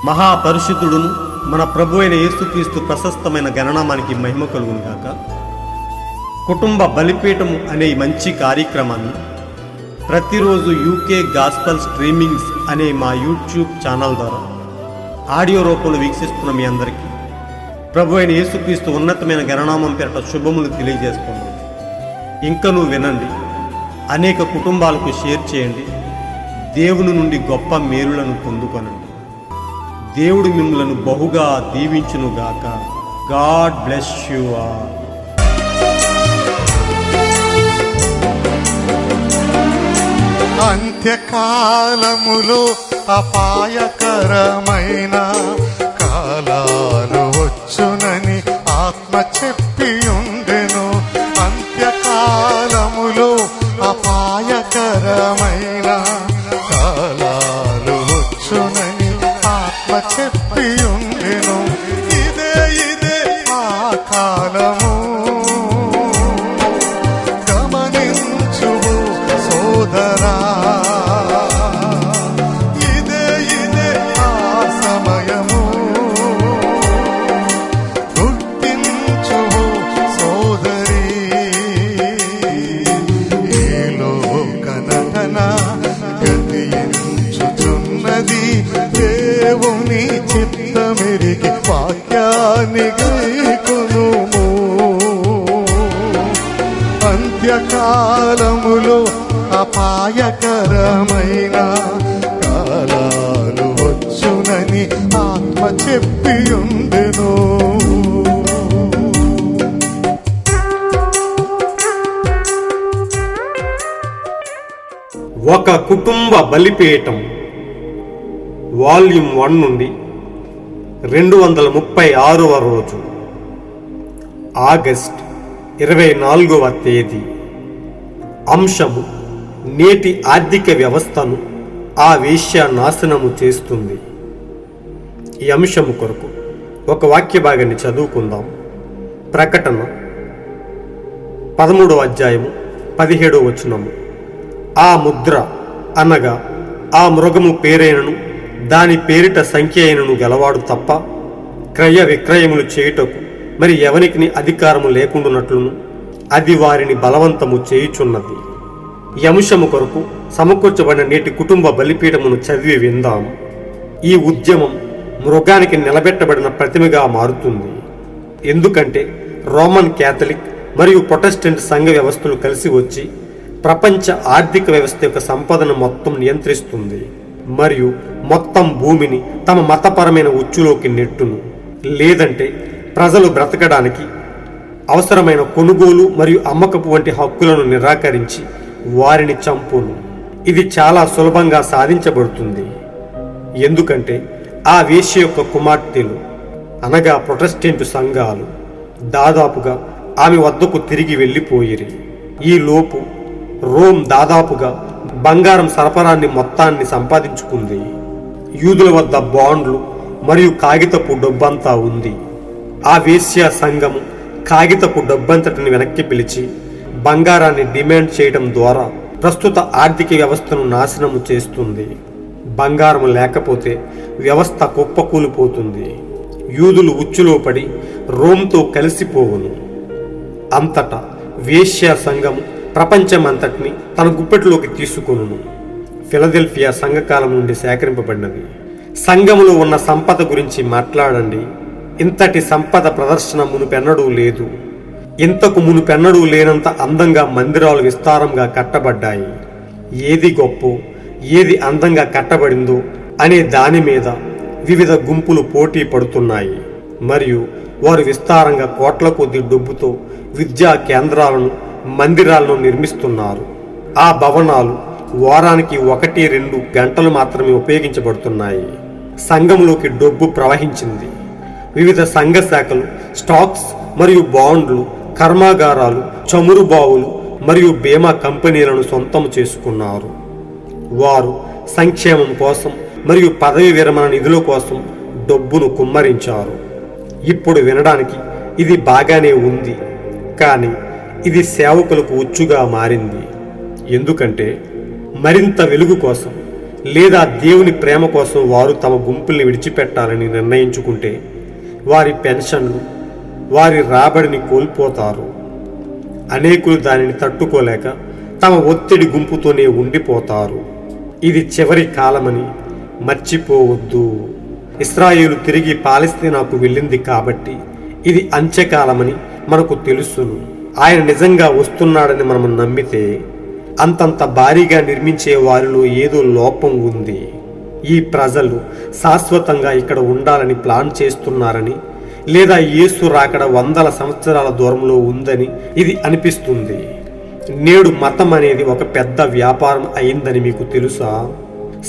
మహాపరిశుద్ధుడును మన ప్రభు అయిన యేసుక్రీస్తు ప్రశస్తమైన గణనామానికి మహిమ కలుగును గాక. కుటుంబ బలిపీఠము అనే మంచి కార్యక్రమాన్ని ప్రతిరోజు యూకే గాస్పల్ స్ట్రీమింగ్స్ అనే మా యూట్యూబ్ ఛానల్ ద్వారా ఆడియో రూపంలో వీక్షిస్తున్న మీ అందరికీ ప్రభు అయిన యేసుక్రీస్తు ఉన్నతమైన గణనామం పేరట శుభములు తెలియజేస్తున్నాను. ఇంకనూ వినండి, అనేక కుటుంబాలకు షేర్ చేయండి, దేవుని నుండి గొప్ప మేలులను పొందుకొనండి. దేవుడు మిమ్మలను బహుగా దీవించునుగాక. God bless you all. అంత్యకాలములో అపాయకరమైన కాలాలు వచ్చునని ఆత్మ చెప్పియుండెను. అంత్యకాలములో అపాయకరమైన కాలాలు వచ్చునని ఆత్మ చెప్పియుండెను. ఇదే ఆ కాలము, గమనించు సోదరా. ఇదే ఆ సమయము, గుర్తించు సోదరి. ఈ లోక నటన గతించుచున్నది, దేవుని చిత్తమెరిగి వాక్యాన్ని గైకొనుము. అంత్యకాలములో అపాయకరమైన కాలాలు వచ్చునని ఆత్మ చెప్పియుండెను. ఒక కుటుంబ బలిపీఠం వాల్యూమ్ 1 నుండి 236వ రోజు, ఆగస్ట్ 24వ తేదీ. అంశము: నేటి ఆర్థిక వ్యవస్థను ఆ వేశ్య నాశనము చేస్తుంది. ఈ అంశము కొరకు ఒక వాక్య భాగాన్ని చదువుకుందాం. ప్రకటన 13వ అధ్యాయము 17వ వచనము. ఆ ముద్ర అనగా ఆ మృగము పేరైనను దాని పేరిట సంఖ్య అయినను గలవాడు తప్ప క్రయ విక్రయములు చేయుటకు మరి ఎవనికి అధికారము లేకుండానట్లును అది వారిని బలవంతము చేయుచున్నది. ఈ అంశము కొరకు సమకూర్చబడిన నేటి కుటుంబ బలిపీఠమును చదివి విందాము. ఈ ఉద్యమం మృగానికి నిలబెట్టబడిన ప్రతిమగా మారుతుంది. ఎందుకంటే రోమన్ క్యాథలిక్ మరియు ప్రొటెస్టెంట్ సంఘ వ్యవస్థలు కలిసి వచ్చి ప్రపంచ ఆర్థిక వ్యవస్థ యొక్క సంపదను మొత్తం నియంత్రిస్తుంది మరియు మొత్తం భూమిని తమ మతపరమైన ఉచ్చులోకి నెట్టును. లేదంటే ప్రజలు బ్రతకడానికి అవసరమైన కొనుగోలు మరియు అమ్మకపు వంటి హక్కులను నిరాకరించి వారిని చంపును. ఇది చాలా సులభంగా సాధించబడుతుంది. ఎందుకంటే ఆ వేశ్య యొక్క కుమార్తెలు అనగా ప్రొటెస్టెంట్ సంఘాలు దాదాపుగా ఆమె వద్దకు తిరిగి వెళ్ళిపోయిరి. ఈ లోపు రోమ్ దాదాపుగా బంగారం సరఫరాన్ని మొత్తాన్ని సంపాదించుకుంది. యూదుల వద్ద బాండ్లు మరియు కాగితపు డబ్బంతా ఉంది. ఆ వేశ్య సంఘము కాగితపు డబ్బంతటిని వెనక్కి పిలిచి బంగారాన్ని డిమాండ్ చేయడం ద్వారా ప్రస్తుత ఆర్థిక వ్యవస్థను నాశనము చేస్తుంది. బంగారం లేకపోతే వ్యవస్థ కుప్పకూలిపోతుంది. యూదులు ఉచ్చులో పడి రోమ్తో కలిసిపోవును. అంతటా వేశ్య సంఘము ప్రపంచమంతటిని తన గుప్పెట్లోకి తీసుకొనును. ఫిలదెల్ఫియా సంఘకాలం నుండి సేకరింపబడినది. సంఘములో ఉన్న సంపద గురించి మాట్లాడండి. ఇంతటి సంపద ప్రదర్శన మునుపెన్నడూ లేదు. ఇంతకు మునుపెన్నడూ లేనంత అందంగా మందిరాలు విస్తారంగా కట్టబడ్డాయి. ఏది గొప్ప, ఏది అందంగా కట్టబడిందో అనే దాని మీద వివిధ గుంపులు పోటీ పడుతున్నాయి మరియు వారు విస్తారంగా కోట్ల కొద్ది డబ్బుతో విద్యా కేంద్రాలను, మందిరాలను నిర్మిస్తున్నారు. ఆ భవనాలు వారానికి 1-2 గంటలు మాత్రమే ఉపయోగించబడుతున్నాయి. సంఘంలోకి డబ్బు ప్రవహించింది. వివిధ సంఘ శాఖలు స్టాక్స్ మరియు బాండ్లు, కర్మాగారాలు, చమురు బావులు మరియు బీమా కంపెనీలను సొంతం చేసుకున్నారు. వారు సంక్షేమం కోసం మరియు పదవి విరమణ నిధుల కోసం డబ్బును కుమ్మరించారు. ఇప్పుడు వినడానికి ఇది బాగానే ఉంది, కానీ ఇది సేవకులకు ఉచ్చుగా మారింది. ఎందుకంటే మరింత వెలుగు కోసం లేదా దేవుని ప్రేమ కోసం వారు తమ గుంపుల్ని విడిచిపెట్టాలని నిర్ణయించుకుంటే వారి పెన్షన్లు, వారి రాబడిని కోల్పోతారు. అనేకులు దానిని తట్టుకోలేక తమ ఒత్తిడి గుంపుతోనే ఉండిపోతారు. ఇది చివరి కాలమని మర్చిపోవద్దు. ఇశ్రాయేలు తిరిగి పాలస్తీనాకు వెళ్ళింది కాబట్టి ఇది అంత్యకాలమని మనకు తెలుసును. ఆయన నిజంగా వస్తున్నాడని మనం నమ్మితే అంతంత భారీగా నిర్మించే వారిలో ఏదో లోపం ఉంది. ఈ ప్రజలు శాశ్వతంగా ఇక్కడ ఉండాలని ప్లాన్ చేస్తున్నారని, లేదా యేసు రాకడ 100 సంవత్సరాల దూరంలో ఉందని ఇది అనిపిస్తుంది. నేడు మతం అనేది ఒక పెద్ద వ్యాపారం అయిందని మీకు తెలుసా?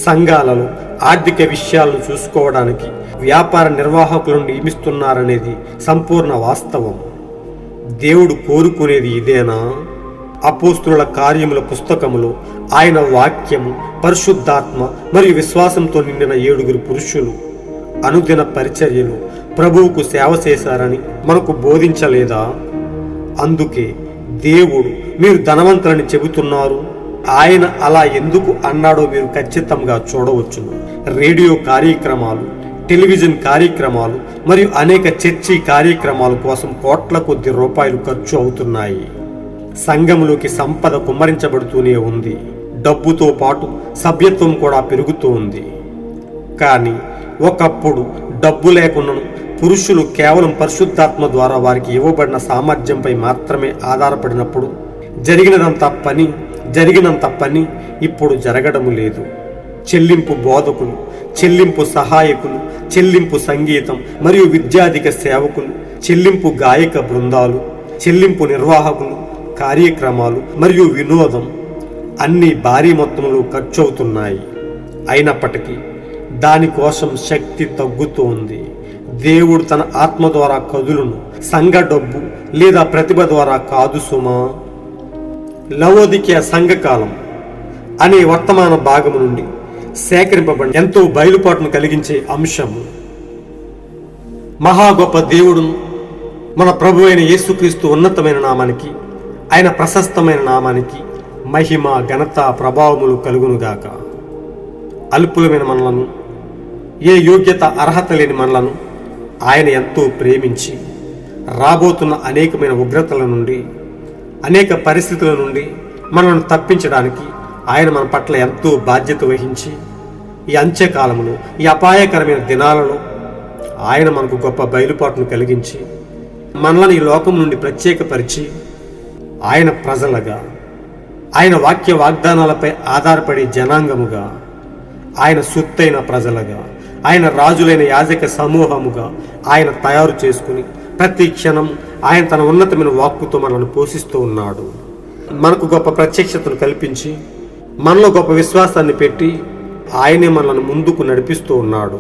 సంఘాలలో ఆర్థిక విషయాలను చూసుకోవడానికి వ్యాపార నిర్వాహకులను నియమిస్తున్నారనేది సంపూర్ణ వాస్తవం. దేవుడు కోరుకునేది ఇదేనా? అపోస్తుల కార్యముల పుస్తకములో ఆయన వాక్యము, పరిశుద్ధాత్మ మరియు విశ్వాసంతో నిండిన 7 పురుషులు అనుదిన పరిచర్యలు ప్రభువుకు సేవ చేశారని మనకు బోధించలేదా? అందుకే దేవుడు మీరు ధనవంతులని చెబుతున్నారు, ఆయన అలా ఎందుకు అన్నాడో మీరు ఖచ్చితంగా చూడవచ్చును. రేడియో కార్యక్రమాలు, టెలివిజన్ కార్యక్రమాలు మరియు అనేక చర్చి కార్యక్రమాల కోసం కోట్ల కొద్ది రూపాయలు ఖర్చు అవుతున్నాయి. సంఘంలోకి సంపద కుమ్మరించబడుతూనే ఉంది. డబ్బుతో పాటు సభ్యత్వం కూడా పెరుగుతూ ఉంది. కానీ ఒకప్పుడు డబ్బు లేకున్నను పురుషులు కేవలం పరిశుద్ధాత్మ ద్వారా వారికి ఇవ్వబడిన సామర్థ్యంపై మాత్రమే ఆధారపడినప్పుడు జరిగినంత పని ఇప్పుడు జరగడము లేదు. చెల్లింపు బోధకులు, చెల్లింపు సహాయకులు, చెల్లింపు సంగీతం మరియు విద్యాధిక సేవకులు, చెల్లింపు గాయక బృందాలు, చెల్లింపు నిర్వాహకులు, కార్యక్రమాలు మరియు వినోదం అన్నీ భారీ మొత్తంలో ఖర్చవుతున్నాయి. అయినప్పటికీ దానికోసం శక్తి తగ్గుతోంది. దేవుడు తన ఆత్మ ద్వారా కదులును, సంఘ డబ్బు లేదా ప్రతిభ ద్వారా కాదు సుమా. లవోదికీయ సంఘకాలం అనే వర్తమాన భాగము నుండి సేకరింపబడిన ఎంతో బయలుపాటును కలిగించే అంశము. మహా గొప్ప దేవుడును మన ప్రభు అయిన యేసుక్రీస్తు ఉన్నతమైన నామానికి, ఆయన ప్రశస్తమైన నామానికి మహిమ, ఘనత, ప్రభావములు కలుగునుగాక. అల్పులమైన మనలను, ఏ యోగ్యత అర్హత లేని మనలను ఆయన ఎంతో ప్రేమించి రాబోతున్న అనేకమైన ఉగ్రతల నుండి, అనేక పరిస్థితుల నుండి మనల్ని తప్పించడానికి ఆయన మన పట్ల ఎంతో బాధ్యత వహించి ఈ అంత్యకాలంలో, ఈ అపాయకరమైన దినాలలో ఆయన మనకు గొప్ప బయలుపాటును కలిగించి మనల్ని ఈ లోకం నుండి ప్రత్యేకపరిచి ఆయన ప్రజలుగా, ఆయన వాక్య వాగ్దానాలపై ఆధారపడే జనాంగముగా, ఆయన సొత్తైన ప్రజలుగా, ఆయన రాజులైన యాజక సమూహముగా ఆయన తయారు చేసుకుని ప్రతి క్షణం ఆయన తన ఉన్నతమైన వాక్కుతో మనల్ని పోషిస్తూ ఉన్నాడు. మనకు గొప్ప ప్రత్యక్షతను కల్పించి మనలో గొప్ప విశ్వాసాన్ని పెట్టి ఆయనే మనల్ని ముందుకు నడిపిస్తూ ఉన్నాడు.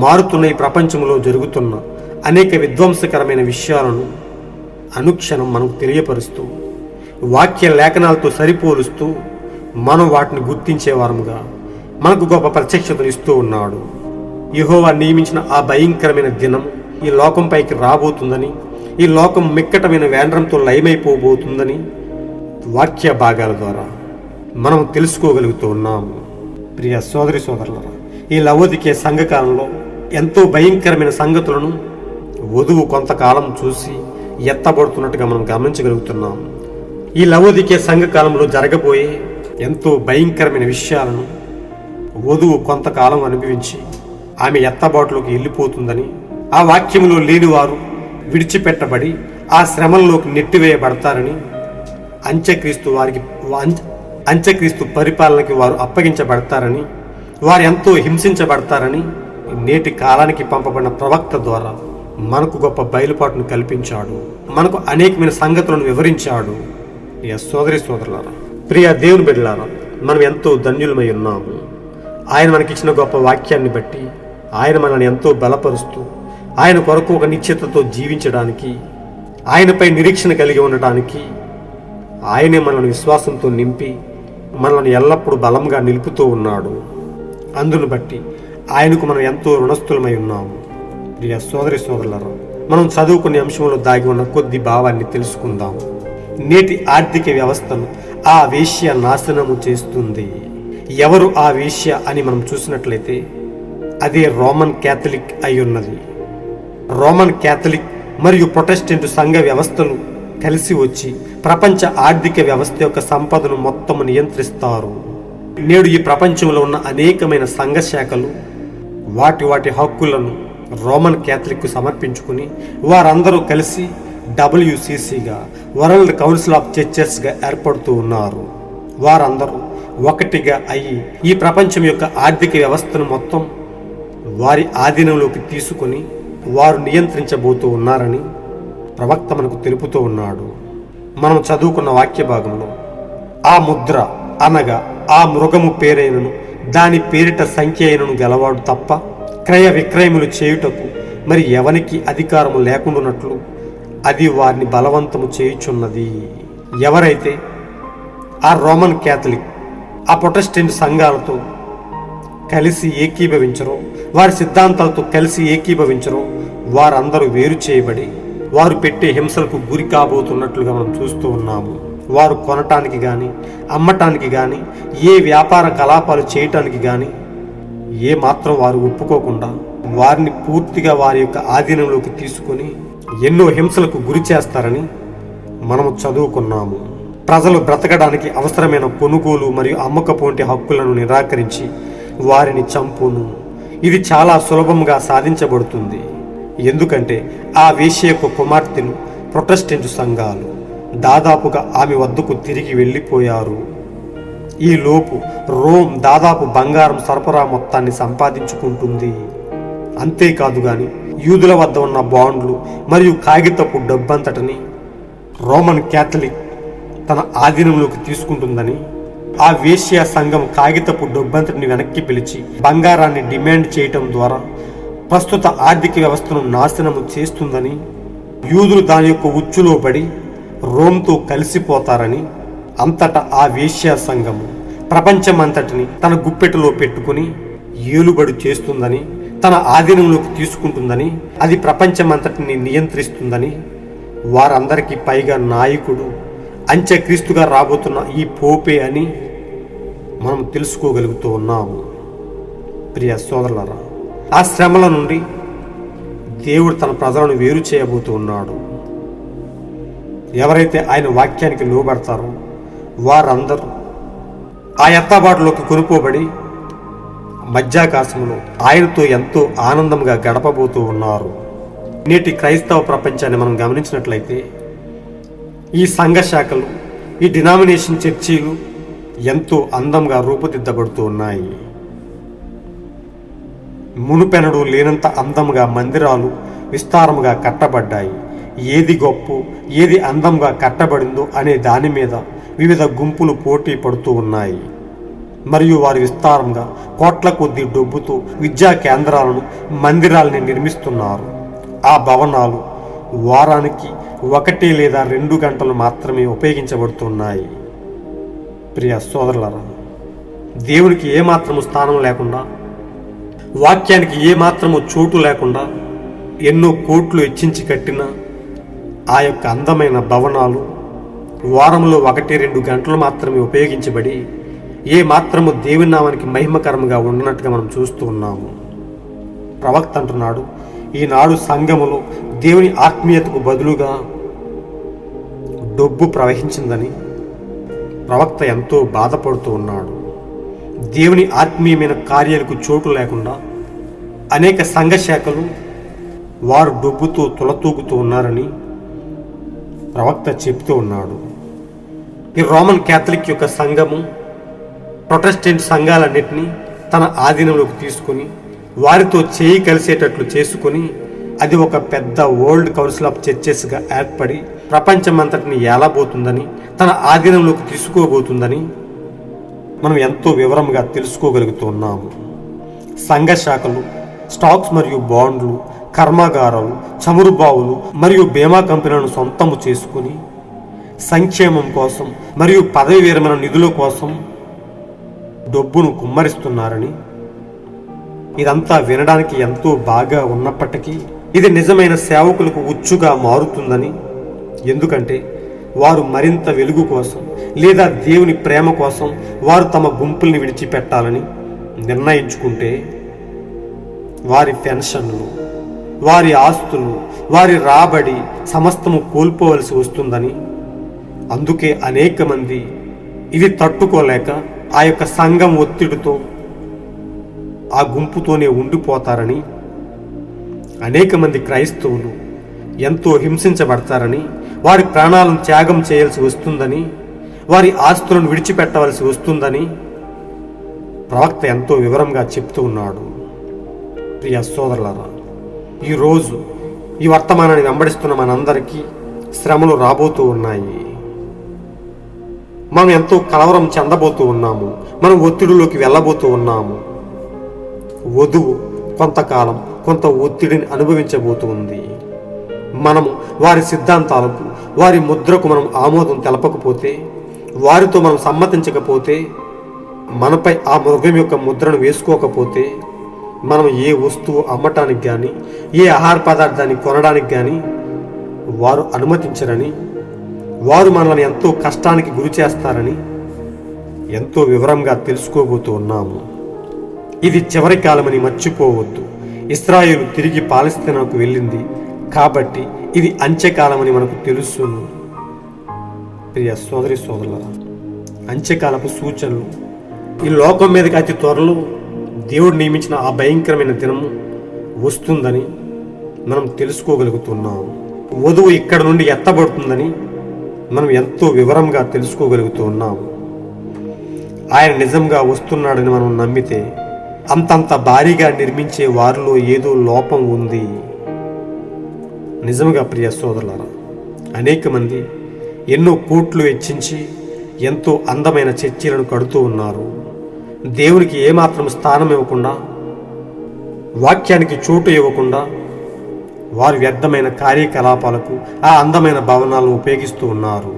మారుతున్న ఈ ప్రపంచంలో జరుగుతున్న అనేక విధ్వంసకరమైన విషయాలను అనుక్షణం మనకు తెలియపరుస్తూ, వాక్య లేఖనాలతో సరిపోలుస్తూ మనం వాటిని గుర్తించేవారముగా మనకు గొప్ప ప్రత్యక్షతను ఇస్తూ ఉన్నాడు. యెహోవా నియమించిన ఆ భయంకరమైన దినం ఈ లోకంపైకి రాబోతుందని, ఈ లోకం మిక్కటమైన వేండ్రంతో లయమైపోబోతుందని వాక్య భాగాల ద్వారా మనం తెలుసుకోగలుగుతూ ఉన్నాము. ప్రియ సోదరి సోదరులారా, ఈ లవోదికీయ సంఘకాలంలో ఎంతో భయంకరమైన సంగతులను వధువు కొంతకాలం చూసి ఎత్తబడుతున్నట్టుగా మనం గమనించగలుగుతున్నాం. ఈ లవోదికీయ సంఘకాలంలో జరగబోయే ఎంతో భయంకరమైన విషయాలను వధువు కొంతకాలం అనుభవించి ఆమె ఎత్తబాటులోకి వెళ్ళిపోతుందని, ఆ వాక్యములో లేనివారు విడిచిపెట్టబడి ఆ శ్రమల్లోకి నెట్టివేయబడతారని, అంత్యక్రీస్తు పరిపాలనకి వారు అప్పగించబడతారని, వారు ఎంతో హింసించబడతారని నేటి కాలానికి పంపబడిన ప్రవక్త ద్వారా మనకు గొప్ప బయలుపాటును కల్పించాడు. మనకు అనేకమైన సంగతులను వివరించాడు. సోదరి సోదరులారా, ప్రియ దేవుని బిడ్డలారా, మనం ఎంతో ధన్యులమై ఉన్నాము. ఆయన మనకిచ్చిన గొప్ప వాక్యాన్ని బట్టి ఆయన మనల్ని ఎంతో బలపరుస్తూ, ఆయన కొరకు ఒక నిశ్చితతో జీవించడానికి, ఆయనపై నిరీక్షణ కలిగి ఉండటానికి ఆయనే మనల్ని విశ్వాసంతో నింపి మనల్ని ఎల్లప్పుడూ బలంగా నిలుపుతూ ఉన్నాడు. అందును బట్టి ఆయనకు మనం ఎంతో రుణస్థులమై ఉన్నాము. ప్రియ సోదరి సోదరులారా, మనం చదువుకునే అంశంలో దాగి ఉన్న కొద్ది భావాన్ని తెలుసుకుందాం. నేటి ఆర్థిక వ్యవస్థను ఆ వేశ్య నాశనము చేస్తుంది. ఎవరు ఆ వేశ్య అని మనం చూసినట్లయితే అదే రోమన్ క్యాథలిక్ అయి ఉన్నది. రోమన్ క్యాథలిక్ మరియు ప్రొటెస్టెంట్ సంఘ వ్యవస్థలు కలిసి వచ్చి ప్రపంచ ఆర్థిక వ్యవస్థ యొక్క సంపదను మొత్తం నియంత్రిస్తారు. నేడు ఈ ప్రపంచంలో ఉన్న అనేకమైన సంఘ శాఖలు వాటి హక్కులను రోమన్ క్యాథలిక్ సమర్పించుకుని వారందరూ కలిసి WCCగా వరల్డ్ కౌన్సిల్ ఆఫ్ చర్చెస్గా ఏర్పడుతూ ఉన్నారు. వారందరూ ఒకటిగా అయ్యి ఈ ప్రపంచం యొక్క ఆర్థిక వ్యవస్థను మొత్తం వారి ఆధీనంలోకి తీసుకుని వారు నియంత్రించబోతూ ఉన్నారని ప్రవక్త మనకు తెలుపుతూ ఉన్నాడు. మనం చదువుకున్న వాక్య భాగంలో ఆ ముద్ర అనగా ఆ మృగము పేరైనను దాని పేరిట సంఖ్య అయినను గలవాడు తప్ప క్రయ విక్రయములు చేయుటకు మరి ఎవనికి అధికారము లేకుండానట్లు అది వారిని బలవంతము చేయుచున్నది. ఎవరైతే ఆ రోమన్ క్యాథలిక్ ఆ ప్రొటెస్టెంట్ సంఘాలతో కలిసి ఏకీభవించరో, వారి సిద్ధాంతాలతో కలిసి ఏకీభవించరో వారందరూ వేరు చేయబడి వారు పెట్టే హింసలకు గురి కాబోతున్నట్లుగా మనం చూస్తూ ఉన్నాము. వారు కొనటానికి కానీ అమ్మటానికి కానీ ఏ వ్యాపార కలాపాలు చేయటానికి కానీ ఏ మాత్రం వారు ఒప్పుకోకుండా వారిని పూర్తిగా వారి యొక్క ఆధీనంలోకి తీసుకొని ఎన్నో హింసలకు గురి చేస్తారని మనము చదువుకున్నాము. ప్రజలు బ్రతకడానికి అవసరమైన కొనుగోలు మరియు అమ్మకపు వంటి హక్కులను నిరాకరించి వారిని చంపును. ఇది చాలా సులభంగా సాధించబడుతుంది. ఎందుకంటే ఆ వేశ్య యొక్క కుమార్తెలు ప్రొటెస్టెంట్ సంఘాలు దాదాపుగా ఆమె వద్దకు తిరిగి వెళ్ళిపోయారు. ఈ లోపు రోమ్ దాదాపు బంగారం సరఫరా మొత్తాన్ని సంపాదించుకుంటుంది. అంతేకాదు గాని యూదుల వద్ద ఉన్న బాండ్లు మరియు కాగితపు డబ్బంతటిని రోమన్ క్యాథలిక్ తన ఆధీనంలోకి తీసుకుంటుందని ఆ వేశ్య సంఘం కాగితపు డబ్బంతటిని వెనక్కి పిలిచి బంగారాన్ని డిమాండ్ చేయటం ద్వారా ప్రస్తుత ఆర్థిక వ్యవస్థను నాశనము చేస్తుందని, యూదులు దాని యొక్క ఉచ్చులో పడి రోమ్తో కలిసిపోతారని, అంతటా ఆ వేశ్య సంఘము ప్రపంచమంతటిని తన గుప్పెటలో పెట్టుకుని ఏలుబడి చేస్తుందని, తన ఆధీనంలోకి తీసుకుంటుందని, అది ప్రపంచమంతటిని నియంత్రిస్తుందని, వారందరికీ పైగా నాయకుడు అంత్యక్రీస్తుగా రాబోతున్న ఈ పోపే అని మనం తెలుసుకోగలుగుతూ ఉన్నాము. ప్రియ సోదరులారా, ఆ శ్రమల నుండి దేవుడు తన ప్రజలను వేరు చేయబోతూ ఉన్నాడు. ఎవరైతే ఆయన వాక్యానికి లోబడతారో వారందరూ ఆ ఎత్తబాటులోకి కొనుక్కోబడి మధ్యాకాశంలో ఆయనతో ఎంతో ఆనందంగా గడపబోతూ ఉన్నారు. నేటి క్రైస్తవ ప్రపంచాన్ని మనం గమనించినట్లయితే ఈ సంఘ శాఖలు, ఈ డినామినేషన్ చర్చీలు ఎంతో అందంగా రూపుదిద్దబడుతూ ఉన్నాయి. మునుపెనడు లేనంత అందంగా మందిరాలు విస్తారముగా కట్టబడ్డాయి. ఏది గొప్ప, ఏది అందంగా కట్టబడిందో అనే దాని మీద వివిధ గుంపులు పోటీ పడుతూ ఉన్నాయి. మరియు వారు విస్తారంగా కోట్ల కొద్ది డబ్బుతో విద్యా కేంద్రాలను, మందిరాలని నిర్మిస్తున్నారు. ఆ భవనాలు వారానికి 1 లేదా 2 గంటలు మాత్రమే ఉపయోగించబడుతున్నాయి. ప్రియ సోదరులారా, దేవునికి ఏమాత్రము స్థానం లేకుండా, వాక్యానికి ఏమాత్రము చోటు లేకుండా ఎన్నో కోట్లు వెచ్చించి కట్టిన ఆ యొక్క అందమైన భవనాలు వారంలో 1-2 గంటలు మాత్రమే ఉపయోగించబడి ఏ మాత్రము దేవుని నామానికి మహిమకరంగా ఉన్నట్టుగా మనం చూస్తూ ఉన్నాము. ప్రవక్త అంటున్నాడు, ఈనాడు సంఘములో దేవుని ఆత్మీయతకు బదులుగా డబ్బు ప్రవహించిందని ప్రవక్త ఎంతో బాధపడుతూ ఉన్నాడు. దేవుని ఆత్మీయమైన కార్యాలకు చోటు లేకుండా అనేక సంఘ శాఖలు వారు డబ్బుతో తులతూగుతూ ఉన్నారని ప్రవక్త చెప్తూ ఉన్నాడు. ఈ రోమన్ క్యాథలిక్ యొక్క సంఘము ప్రొటెస్టెంట్ సంఘాలన్నింటినీ తన ఆధీనంలోకి తీసుకుని వారితో చేయి కలిసేటట్లు చేసుకుని అది ఒక పెద్ద వరల్డ్ కౌన్సిల్ ఆఫ్ చర్చెస్గా ఏర్పడి ప్రపంచమంతటిని ఏలబోతుందని, తన ఆధీనంలోకి తీసుకోబోతుందని మనం ఎంతో వివరంగా తెలుసుకోగలుగుతున్నాము. సంఘ శాఖలు, స్టాక్స్ మరియు బాండ్లు, కర్మాగారాలు, చమురు బావులు మరియు బీమా కంపెనీలను సొంతము చేసుకుని సంక్షేమం కోసం మరియు పదవి విరమణ నిధుల కోసం డబ్బును కుమ్మరిస్తున్నారని, ఇదంతా వినడానికి ఎంతో బాగా ఉన్నప్పటికీ ఇది నిజమైన సేవకులకు ఉచ్చుగా మారుతుందని, ఎందుకంటే వారు మరింత వెలుగు కోసం, లేదా దేవుని ప్రేమ కోసం వారు తమ గుంపుల్ని విడిచిపెట్టాలని నిర్ణయించుకుంటే వారి పెన్షన్లు, వారి ఆస్తులు, వారి రాబడి సమస్తము కోల్పోవలసి వస్తుందని, అందుకే అనేక మంది ఇది తట్టుకోలేక ఆ యొక్క సంఘం ఒత్తిడితో ఆ గుంపుతోనే ఉండిపోతారని, అనేక మంది క్రైస్తవులు ఎంతో హింసించబడతారని, వారి ప్రాణాలను త్యాగం చేయాల్సి వస్తుందని, వారి ఆస్తులను విడిచిపెట్టవలసి వస్తుందని ప్రవక్త ఎంతో వివరంగా చెప్తూ ఉన్నాడు. ప్రియ సోదరులారా, ఈరోజు ఈ వర్తమానాన్ని వెంబడిస్తున్న మనందరికీ శ్రమలు రాబోతూ ఉన్నాయి. మనం ఎంతో కలవరం చెందబోతూ ఉన్నాము. మనం ఒత్తిడిలోకి వెళ్ళబోతూ ఉన్నాము. వధువు కొంతకాలం కొంత ఒత్తిడిని అనుభవించబోతుంది. మనము వారి సిద్ధాంతాలకు, వారి ముద్రకు మనం ఆమోదం తెలపకపోతే, వారితో మనం సమ్మతించకపోతే, మనపై ఆ మృగం యొక్క ముద్రను వేసుకోకపోతే, మనం ఏ వస్తువు అమ్మటానికి కానీ, ఏ ఆహార పదార్థాన్ని కొనడానికి కానీ వారు అనుమతించరని, వారు మనల్ని ఎంతో కష్టానికి గురి చేస్తారని ఎంతో వివరంగా తెలుసుకోబోతూ ఉన్నాము. ఇది చివరి కాలమని మర్చిపోవద్దు. ఇశ్రాయేలు తిరిగి పాలస్తీనాకు వెళ్ళింది కాబట్టి ఇది అంత్యకాలమని మనకు తెలుసును. ప్రియ సోదరి సోదరులారా, అంత్యకాలపు సూచనలు ఈ లోకం మీదకి అతి త్వరలో దేవుడు నియమించిన ఆ భయంకరమైన దినము వస్తుందని మనం తెలుసుకోగలుగుతున్నాం. వధువు ఇక్కడ నుండి ఎత్తబడుతుందని మనం ఎంతో వివరంగా తెలుసుకోగలుగుతూ ఉన్నాం. ఆయన నిజంగా వస్తున్నాడని మనం నమ్మితే అంతంత భారీగా నిర్మించే వారిలో ఏదో లోపం ఉంది. నిజంగా ప్రియ సోదరులారా, అనేక మంది ఎన్నో కోట్లు వెచ్చించి ఎంతో అందమైన చర్చిలను కడుతూ ఉన్నారు. దేవునికి ఏమాత్రం స్థానం ఇవ్వకుండా, వాక్యానికి చోటు ఇవ్వకుండా వారు వ్యర్థమైన కార్యకలాపాలకు ఆ అందమైన భవనాలను ఉపయోగిస్తూ ఉన్నారు.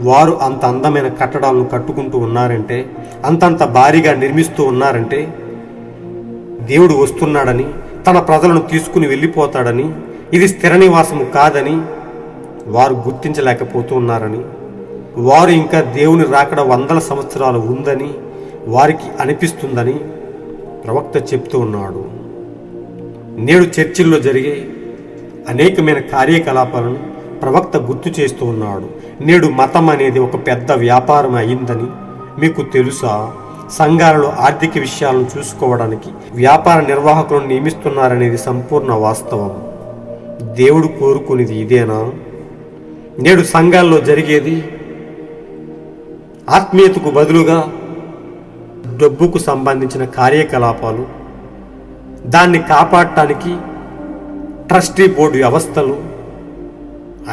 వారు అంత అందమైన కట్టడాలను కట్టుకుంటూ ఉన్నారంటే, అంతంత భారీగా నిర్మిస్తూ ఉన్నారంటే దేవుడు వస్తున్నాడని, తన ప్రజలను తీసుకుని వెళ్ళిపోతాడని, ఇది స్థిర నివాసము కాదని వారు గుర్తించలేకపోతూ ఉన్నారని, వారు ఇంకా దేవుని రాకడ 100 సంవత్సరాలు ఉందని వారికి అనిపిస్తుందని ప్రవక్త చెప్తూ ఉన్నాడు. నేడు చర్చిల్లో జరిగే అనేకమైన కార్యకలాపాలను ప్రవక్త గుర్తు చేస్తూ ఉన్నాడు. నేడు మతం అనేది ఒక పెద్ద వ్యాపారం అయిందని మీకు తెలుసా? సంఘాలలో ఆర్థిక విషయాలను చూసుకోవడానికి వ్యాపార నిర్వాహకులను నియమిస్తున్నారనేది సంపూర్ణ వాస్తవం. దేవుడు కోరుకునేది ఇదేనా? నేడు సంఘాల్లో జరిగేది ఆత్మీయతకు బదులుగా డబ్బుకు సంబంధించిన కార్యకలాపాలు, దాన్ని కాపాడటానికి ట్రస్టీ బోర్డు వ్యవస్థలు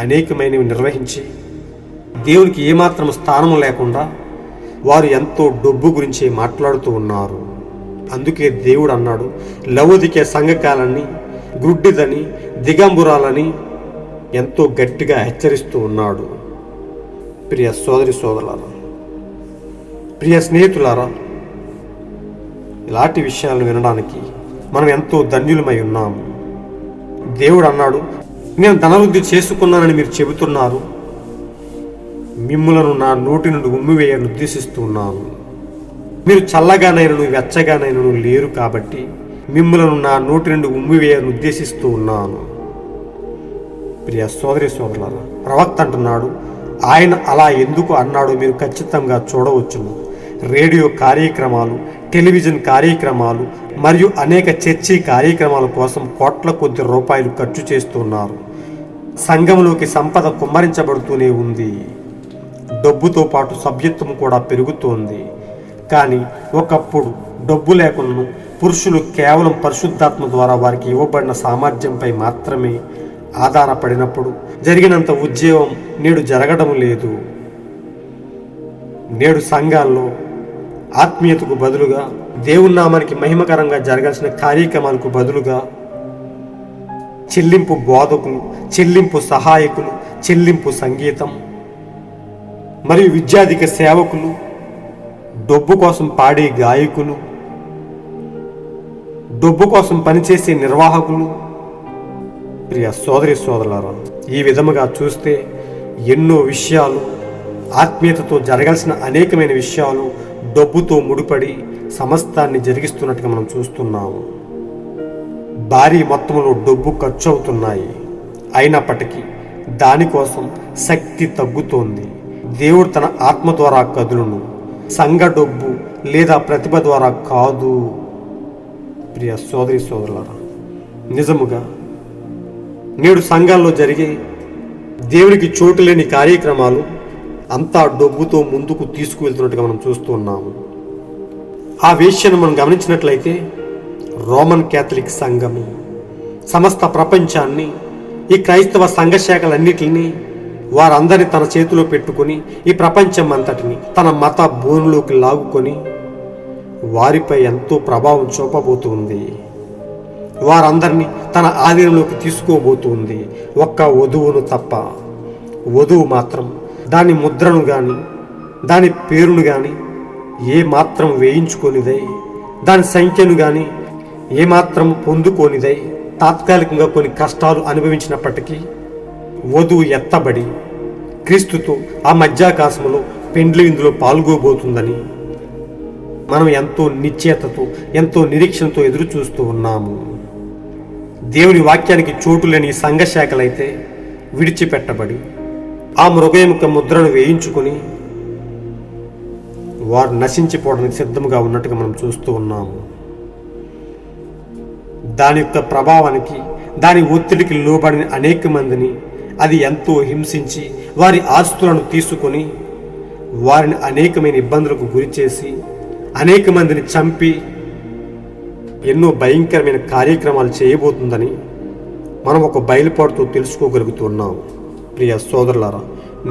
అనేకమైనవి నిర్వహించి దేవునికి ఏమాత్రం స్థానం లేకుండా వారు ఎంతో డబ్బు గురించి మాట్లాడుతూ ఉన్నారు. అందుకే దేవుడు అన్నాడు, లవోదికే సంఘకాలని గుడ్డిదని దిగంబురాలని ఎంతో గట్టిగా హెచ్చరిస్తూ ఉన్నాడు. ప్రియ సోదరి సోదరులారా, ప్రియ స్నేహితులారా, ఇలాంటి విషయాలను వినడానికి మనం ఎంతో ధన్యులమై ఉన్నాము. దేవుడు అన్నాడు, నేను ధనవృద్ధి చేసుకున్నానని మీరు చెబుతున్నారు, మిమ్ములను నా నోటి నుండి ఉమ్మివేయాలని ఉద్దేశిస్తున్నాను. మీరు చల్లగానైనను వెచ్చగానైనను లేరు కాబట్టి మిమ్ములను నా నోటి నుండి ఉమ్మివేయాలని ఉద్దేశిస్తూ ఉన్నాను. ప్రియ సోదరి సోదరులారా, ప్రవక్త అంటున్నాడు, ఆయన అలా ఎందుకు అన్నాడో మీరు ఖచ్చితంగా చూడవచ్చును. రేడియో కార్యక్రమాలు, టెలివిజన్ కార్యక్రమాలు మరియు అనేక చర్చి కార్యక్రమాల కోసం కోట్ల కొద్ది రూపాయలు ఖర్చు చేస్తున్నారు. సంఘంలోకి సంపద కుమ్మరించబడుతూనే ఉంది. డబ్బుతో పాటు సభ్యత్వం కూడా పెరుగుతోంది. కానీ ఒకప్పుడు డబ్బు లేకుండా పురుషులు కేవలం పరిశుద్ధాత్మ ద్వారా వారికి ఇవ్వబడిన సామర్థ్యంపై మాత్రమే ఆధారపడినప్పుడు జరిగినంత ఉద్యోగం నేడు జరగడం లేదు. నేడు సంఘాల్లో ఆత్మీయతకు బదులుగా, దేవుని నామానికి మహిమకరంగా జరగాల్సిన కార్యక్రమాలకు బదులుగా చెల్లింపు బోధకులు, చెల్లింపు సహాయకులు, చెల్లింపు సంగీతం మరియు విద్యాధిక సేవకులు, డబ్బు కోసం పాడే గాయకులు, డబ్బు కోసం పనిచేసే నిర్వాహకులు. ప్రియ సోదరి సోదరులారా, ఈ విధముగా చూస్తే ఎన్నో విషయాలు ఆత్మీయతతో జరగాల్సిన అనేకమైన విషయాలు డబ్బుతో ముడిపడి సమస్తాన్ని జరిగిస్తున్నట్టుగా మనం చూస్తున్నాము. భారీ మొత్తంలో డబ్బు ఖర్చు అవుతున్నాయి. అయినప్పటికీ దానికోసం శక్తి తగ్గుతోంది. దేవుడు తన ఆత్మ ద్వారా కదులును, సంఘ డబ్బు లేదా ప్రతిభ ద్వారా కాదు. ప్రియ సోదరి సోదరులారా, నిజముగా నేడు సంఘాల్లో జరిగే దేవునికి చోటు లేని కార్యక్రమాలు అంతా డబ్బుతో ముందుకు తీసుకువెళ్తున్నట్టుగా మనం చూస్తున్నాము. ఆ విషయాన్ని మనం గమనించినట్లయితే రోమన్ క్యాథలిక్ సంఘము సమస్త ప్రపంచాన్ని, ఈ క్రైస్తవ సంఘ శాఖలన్నిటిని వారందరినీ తన చేతిలో పెట్టుకొని ఈ ప్రపంచం అంతటిని తన మత బోనులోకి లాగుకొని వారిపై ఎంతో ప్రభావం చూపబోతుంది. వారందరినీ తన ఆధీనంలోకి తీసుకోబోతుంది. ఒక్క వధువును తప్ప. వధువు మాత్రం దాని ముద్రను కానీ దాని పేరును కానీ ఏమాత్రం వేయించుకొనిదై, దాని సంఖ్యను కానీ ఏమాత్రం పొందుకోనిదై తాత్కాలికంగా కొన్ని కష్టాలు అనుభవించినప్పటికీ వధువు ఎత్తబడి క్రీస్తుతో ఆ మధ్యాకాశంలో పెండ్లి విందులో పాల్గొబోతుందని మనం ఎంతో నిశ్చయతతో, ఎంతో నిరీక్షణతో ఎదురు చూస్తూ ఉన్నాము. దేవుని వాక్యానికి చోటు లేని సంఘ శాఖలైతే విడిచిపెట్టబడి ఆ మృగయం యొక్క ముద్రను వేయించుకొని వారు నశించిపోవడానికి సిద్ధంగా ఉన్నట్టుగా మనం చూస్తూ ఉన్నాము. దాని యొక్క ప్రభావానికి, దాని ఒత్తిడికి లోబడిన అనేక మందిని అది ఎంతో హింసించి వారి ఆస్తులను తీసుకొని వారిని అనేకమైన ఇబ్బందులకు గురిచేసి అనేక మందిని చంపి ఎన్నో భయంకరమైన కార్యక్రమాలు చేయబోతుందని మనం ఒక బయలుపాటుతో తెలుసుకోగలుగుతున్నాం. ప్రియ సోదరులారా,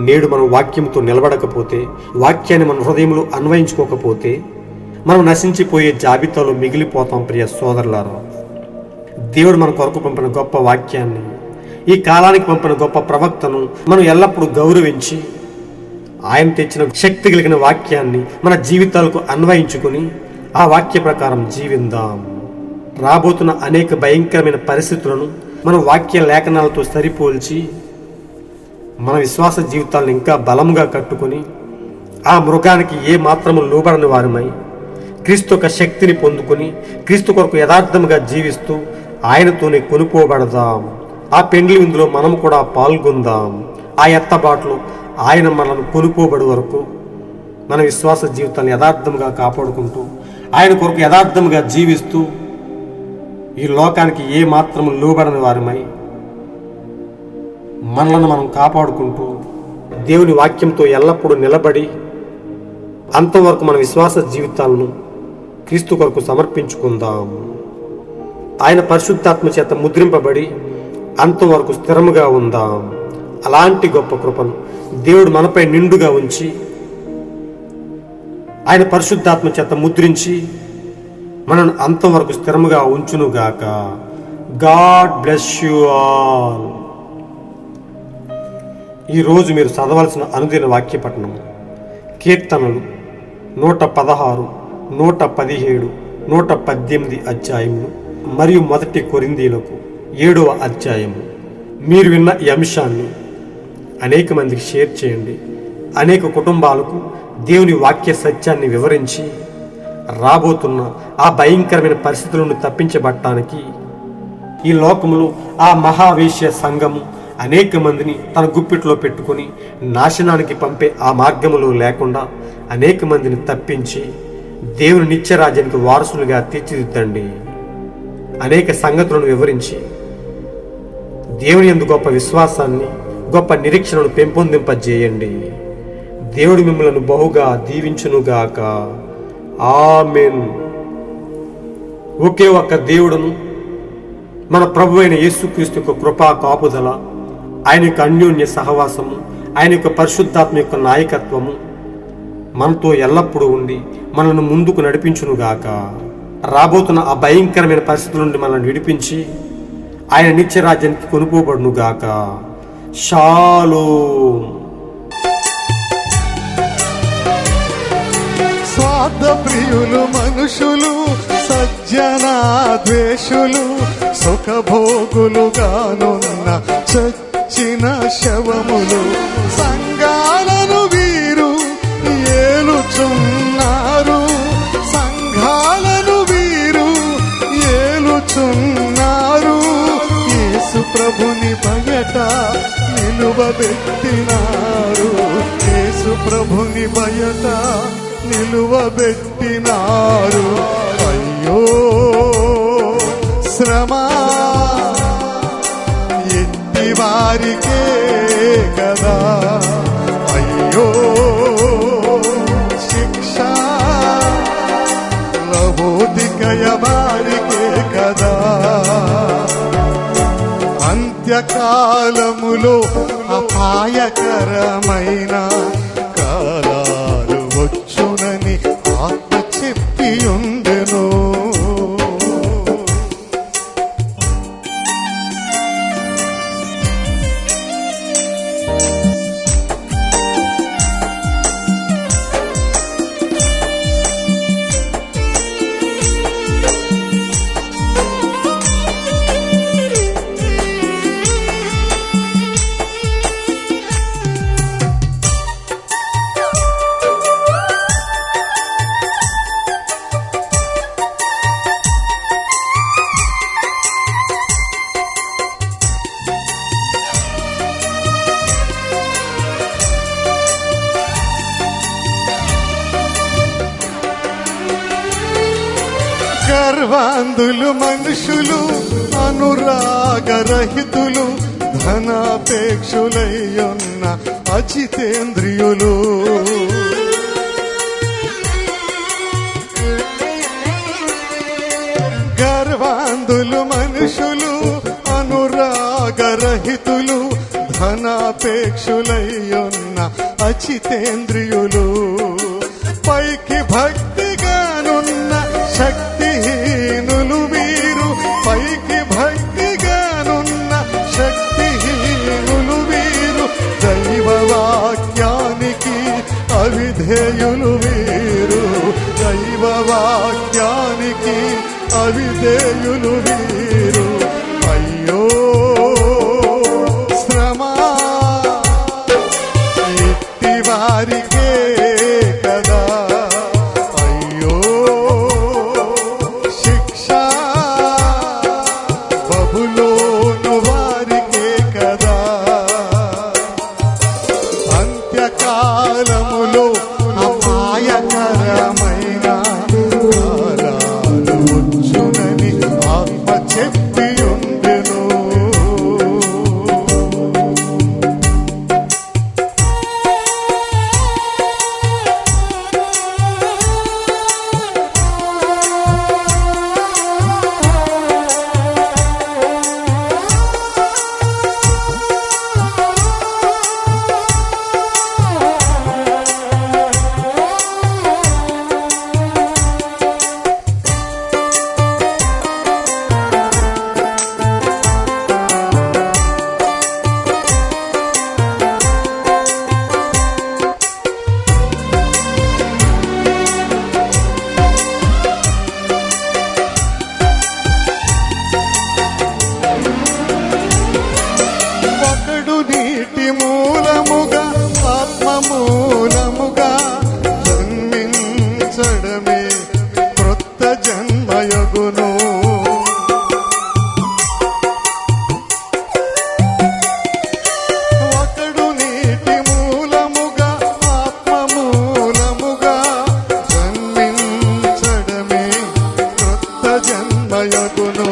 నేడు మనం వాక్యంతో నిలబడకపోతే, వాక్యాన్ని మన హృదయంలో అన్వయించుకోకపోతే మనం నశించిపోయే జాబితాలో మిగిలిపోతాం. ప్రియ సోదరులారా, దేవుడు మన కొరకు పంపిన గొప్ప వాక్యాన్ని, ఈ కాలానికి పంపిన గొప్ప ప్రవక్తను మనం ఎల్లప్పుడూ గౌరవించి ఆయన తెచ్చిన శక్తి కలిగిన వాక్యాన్ని మన జీవితాలకు అన్వయించుకుని ఆ వాక్య ప్రకారం జీవిందాం. రాబోతున్న అనేక భయంకరమైన పరిస్థితులను మనం వాక్య లేఖనాలతో సరిపోల్చి మన విశ్వాస జీవితాలను ఇంకా బలంగా కట్టుకొని ఆ మృగానికి ఏ మాత్రము లోబడని వారమై క్రీస్తు యొక్క శక్తిని పొందుకొని క్రీస్తు కొరకు యథార్థముగా జీవిస్తూ ఆయనతోనే కొనుక్కోబడదాం. ఆ పెండ్లి విందులో మనం కూడా పాల్గొందాం. ఆ ఎత్తబాటులో ఆయన మనల్ని కొనుక్కోబడి వరకు మన విశ్వాస జీవితాన్ని యథార్థముగా కాపాడుకుంటూ ఆయన కొరకు యథార్థముగా జీవిస్తూ ఈ లోకానికి ఏ మాత్రము లోబడని వారమై మనలను మనం కాపాడుకుంటూ దేవుని వాక్యంతో ఎల్లప్పుడూ నిలబడి అంతవరకు మన విశ్వాస జీవితాలను క్రీస్తు కొరకు సమర్పించుకుందాం. ఆయన పరిశుద్ధాత్మ చేత ముద్రింపబడి అంతవరకు స్థిరముగా ఉందాం. అలాంటి గొప్ప కృపను దేవుడు మనపై నిండుగా ఉంచి ఆయన పరిశుద్ధాత్మ చేత ముద్రించి మనను అంతవరకు స్థిరముగా ఉంచునుగాక. God bless you all. ఈరోజు మీరు చదవాల్సిన అనుదిన వాక్యపఠనం కీర్తనలు 116, 117, 118 అధ్యాయములు మరియు 1 కొరింథీయులకు 7వ అధ్యాయము. మీరు విన్న ఈ అంశాన్ని అనేక మందికి షేర్ చేయండి. అనేక కుటుంబాలకు దేవుని వాక్య సత్యాన్ని వివరించి రాబోతున్న ఆ భయంకరమైన పరిస్థితుల నుండి తప్పించబడటానికి ఈ లోకంలో ఆ మహావేశ్య సంఘము అనేక మందిని తన గుప్పిట్లో పెట్టుకొని నాశనానికి పంపే ఆ మార్గములో లేకుండా అనేక మందిని తప్పించి దేవుని నిత్యరాజ్యానికి వారసులుగా తీర్చిదిద్దండి. అనేక సంగతులను వివరించి దేవుని యందు గొప్ప విశ్వాసాన్ని, గొప్ప నిరీక్షణను పెంపొందింపజేయండి. దేవుడు మిమ్మలను బహుగా దీవించునుగాక. ఆమేన్. ఒకే ఒక్క దేవుడును, మన ప్రభు అయిన యేసుక్రీస్తు యొక్క కృపా కాపుదల, ఆయన యొక్క అన్యోన్య సహవాసము, ఆయన యొక్క పరిశుద్ధాత్మ యొక్క నాయకత్వము మనతో ఎల్లప్పుడూ ఉండి మనల్ని ముందుకు నడిపించునుగాక. రాబోతున్న ఆ భయంకరమైన పరిస్థితుల నుండి మనల్ని విడిపించి ఆయన నిత్యరాజ్యానికి కొనుక్కోబడునుగాక. షాలోమ్. స్వార్థ ప్రియులు మనుషులు, సజ్జనా ద్వేషులు, సుఖభోగులుగానున్న చచ్చిన శవములు, సంఘాలను వీరు నిలువబెట్టినారు, యేసు ప్రభుని బయట నిలువబెట్టినారు. అయ్యో శ్రమ ఎట్టి వారికే కదా, అయ్యో శిక్ష లబోదికయ వారికే కదా. అంత్యకాలములో అపాయకరమైన కాలాలు వచ్చునని ఆత్మ చెప్పి ఉండెను. గర్వాంధులు మనుషులు, అనురాగరహితులు, ధనాపేక్షులయ్యున్న అజితేంద్రియులు. గర్వాంధులు మనుషులు, అనురాగరహితులు, ధనాపేక్షులయ్యున్న అజితేంద్రియులు. పైకి భక్తిగానున్న శక్తిహీనులు వీరు, పైకి భక్తిగానున్న శక్తిహీనులు వీరు. దైవవాక్యానికి అవిధేయులు వీరు, దైవవాక్యానికి అవిధేయులు వీరు. అయ్యో శ్రమ ఎట్టి వారికే కదా, అయ్యో శిక్ష బబులోను వారికే కదా. అంత్యకాలములో అపాయకరమైన కాలాలు వచ్చునని ఆత్మ చెప్పి ఉండెను. మూలముగా ఆత్మ మూలముగా జన్మించడమే క్రొత్త జన్మయగును. ఒకడు నీటి మూలముగా ఆత్మ మూలముగా జన్మించడమే క్రొత్త జన్మయగును.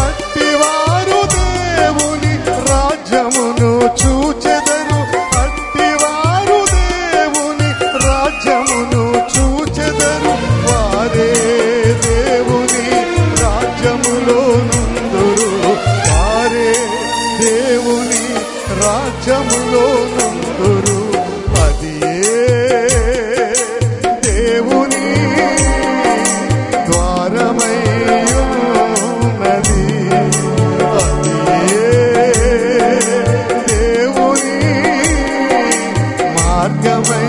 అట్టివారు దేవుని రాజ్యమును చూచెదరు, అట్టివారు దేవుని రాజ్యమును చూచెదరు. వారే దేవుని రాజ్యములో నుందురు, వారే దేవుని రాజ్యములో నుందురు. అది దేవుని ద్వారమయ్యున్నది, అది దేవుని మార్గమై